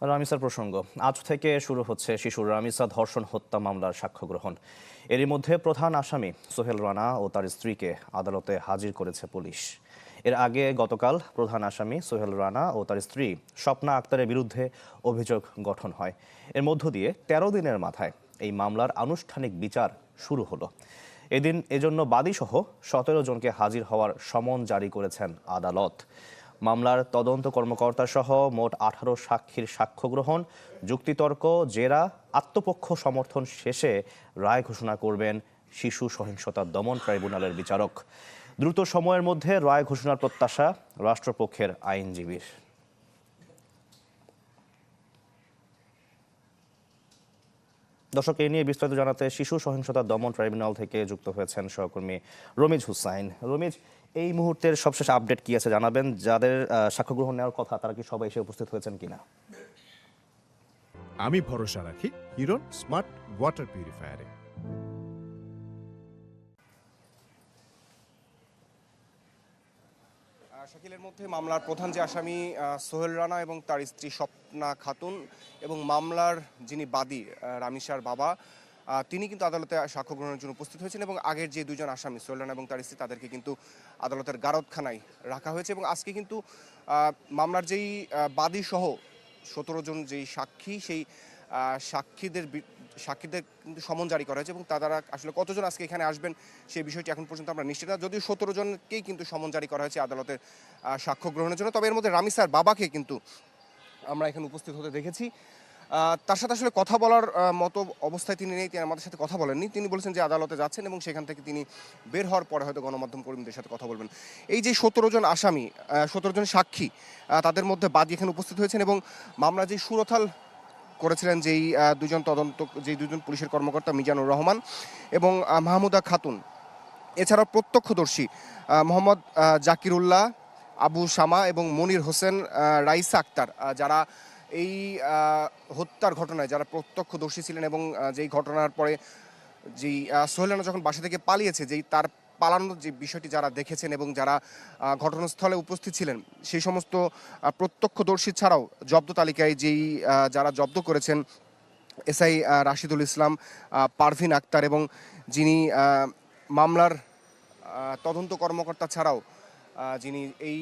রামিসার প্রসঙ্গ আজ থেকে শুরু হচ্ছে শিশু রামিসা ধর্ষণ হত্যা মামলার সাক্ষ্য গ্রহণ। এরই মধ্যে প্রধান আসামি সোহেল রানা ও তার স্ত্রীকে আদালতে হাজির করেছে পুলিশ। এর আগে গতকাল প্রধান আসামি সোহেল রানা ও তার স্ত্রী স্বপ্না আক্তারের বিরুদ্ধে অভিযোগ গঠন হয়। এর মধ্য দিয়ে ১৩ দিনের মাথায় এই মামলার আনুষ্ঠানিক বিচার শুরু হলো। এদিন এজন্য বাদীসহ ১৭ জনকে হাজির হওয়ার সমন জারি করেছেন আদালত। মামলার তদন্ত কর্মকর্তা সহ মোট ১৮ সাক্ষীর সাক্ষ্য গ্রহণ, যুক্তিতর্ক, জেরা, আত্মপক্ষ সমর্থন শেষে রায় ঘোষণা করবেন শিশু সহিংসতা দমন ট্রাইব্যুনালের বিচারক। দ্রুত সময়ের মধ্যে রায় ঘোষণার প্রত্যাশা রাষ্ট্রপক্ষের আইনজীবীর। দর্শক, এ নিয়ে বিস্তারিত জানাতে শিশু সহিংসতা দমন ট্রাইব্যুনাল থেকে যুক্ত হয়েছেন সহকর্মী রমিজ হুসাইন। রমিজ, এই মুহূর্তের সবশেষ আপডেট কি আছে জানাবেন? যাদের সাক্ষ্য গ্রহণ নেওয়ার কথা তারা কি সবাই এসে উপস্থিত হয়েছেন কিনা? আমি ভরসা রাখি হিরন স্মার্ট ওয়াটার পিউরিফায়ারে। শাকিলের মধ্যে মামলার প্রধান যে আসামি সোহেল রানা এবং তার স্ত্রী স্বপ্না খাতুন এবং মামলার যিনি বাদী রামিসার বাবা, তিনি কিন্তু আদালতে সাক্ষ্য গ্রহণের জন্য উপস্থিত হয়েছেন এবং আগের যে দুজন আসামি সোহেল রানা এবং তার স্ত্রী তাদেরকে কিন্তু আদালতের গারদখানায় রাখা হয়েছে এবং আজকে কিন্তু মামলার যেই বাদী সহ ১৭ জন যেই সাক্ষী, সেই সাক্ষীদের কিন্তু সমন জারি করা হয়েছে এবং তারা আসলে কতজন আজকে এখানে আসবেন সেই বিষয়টি এখন পর্যন্ত আমরা নিশ্চিত না, যদিও ১৭ জনকেই কিন্তু সমন জারি করা হয়েছে আদালতের সাক্ষ্য গ্রহণের জন্য। তবে এর মধ্যে রামিসার বাবাকে কিন্তু আমরা এখানে উপস্থিত হতে দেখেছি। তার সাথে আসলে কথা বলার মতো অবস্থায় তিনি নেই, তিনি আমাদের সাথে কথা বলেননি। তিনি বলেছেন যে আদালতে যাচ্ছেন এবং সেখান থেকে তিনি বের হওয়ার পরে হয়তো গণমাধ্যম কর্মীদের সাথে কথা বলবেন। এই যে ১৭ জন আসামি, ১৭ জন সাক্ষী, তাদের মধ্যে বাদী এখানে উপস্থিত হয়েছেন এবং মামলা যে সুরথাল করেছিলেন যেই দুজন পুলিশের কর্মকর্তা মিজানুর রহমান এবং মাহমুদা খাতুন, এছাড়াও প্রত্যক্ষদর্শী মোহাম্মদ জাকিরুল্লাহ, আবু শামা এবং মনির হোসেন, রাইসা আক্তার, যারা এই হত্যার ঘটনায় যারা প্রত্যক্ষদর্শী ছিলেন এবং যেই ঘটনার পরে যেই সোহেল রানা যখন বাসা থেকে পালিয়েছে, যেই তার পালানোর যে বিষয়টি যারা দেখেছেন এবং যারা ঘটনাস্থলে উপস্থিত ছিলেন, সেই সমস্ত প্রত্যক্ষদর্শী ছাড়াও জব্দ তালিকায় যেই যারা জব্দ করেছেন এসআই রাশিদুল ইসলাম, পারভিন আক্তার এবং যিনি মামলার তদন্ত কর্মকর্তা ছাড়াও যিনি এই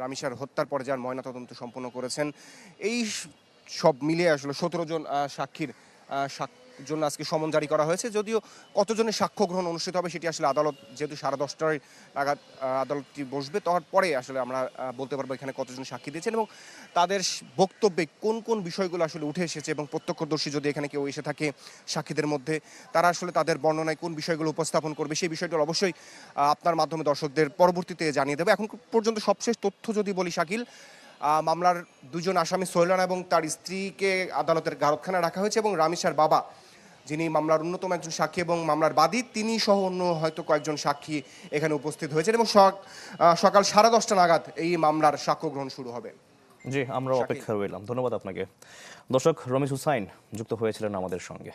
রামিসার হত্যার পরে যার ময়নাতদন্ত সম্পন্ন করেছেন, এই সব মিলিয়ে আসলে ১৭ জন সাক্ষীর জন্য আজকে সমন জারি করা হয়েছে। যদিও কতজনের সাক্ষ্য গ্রহণ অনুষ্ঠিত হবে সেটি আসলে আদালত যেহেতু 10:30 নাগাদ আদালতটি বসবে, পরে আসলে আমরা বলতে পারবো এখানে কতজন সাক্ষী দিয়েছেন এবং তাদের বক্তব্যে কোন কোন বিষয়গুলো আসলে উঠে এসেছে এবং প্রত্যক্ষদর্শী যদি এখানে কেউ এসে থাকে সাক্ষীদের মধ্যে, তারা আসলে তাদের বর্ণনায় কোন বিষয়গুলো উপস্থাপন করবে সেই বিষয়গুলো অবশ্যই আপনার মাধ্যমে দর্শকদের পরবর্তীতে জানিয়ে দেবে। এখন পর্যন্ত সবশেষ তথ্য যদি বলি শাকিল, মামলার দুজন আসামি সোহেল রানা এবং তার স্ত্রীকে আদালতের গারদখানায় রাখা হয়েছে এবং রামিসার বাবা, যিনি মামলার অন্যতম একজন সাক্ষী এবং মামলার বাদী, তিনি সহ অন্য হয়তো কয়েকজন সাক্ষী এখানে উপস্থিত হয়েছেন এবং সকাল 10:30 নাগাদ এই মামলার সাক্ষ্য গ্রহণ শুরু হবে। জি, আমরা অপেক্ষা রইলাম। ধন্যবাদ আপনাকে। দর্শক, রমিজ হুসাইন যুক্ত হয়েছিলেন আমাদের সঙ্গে।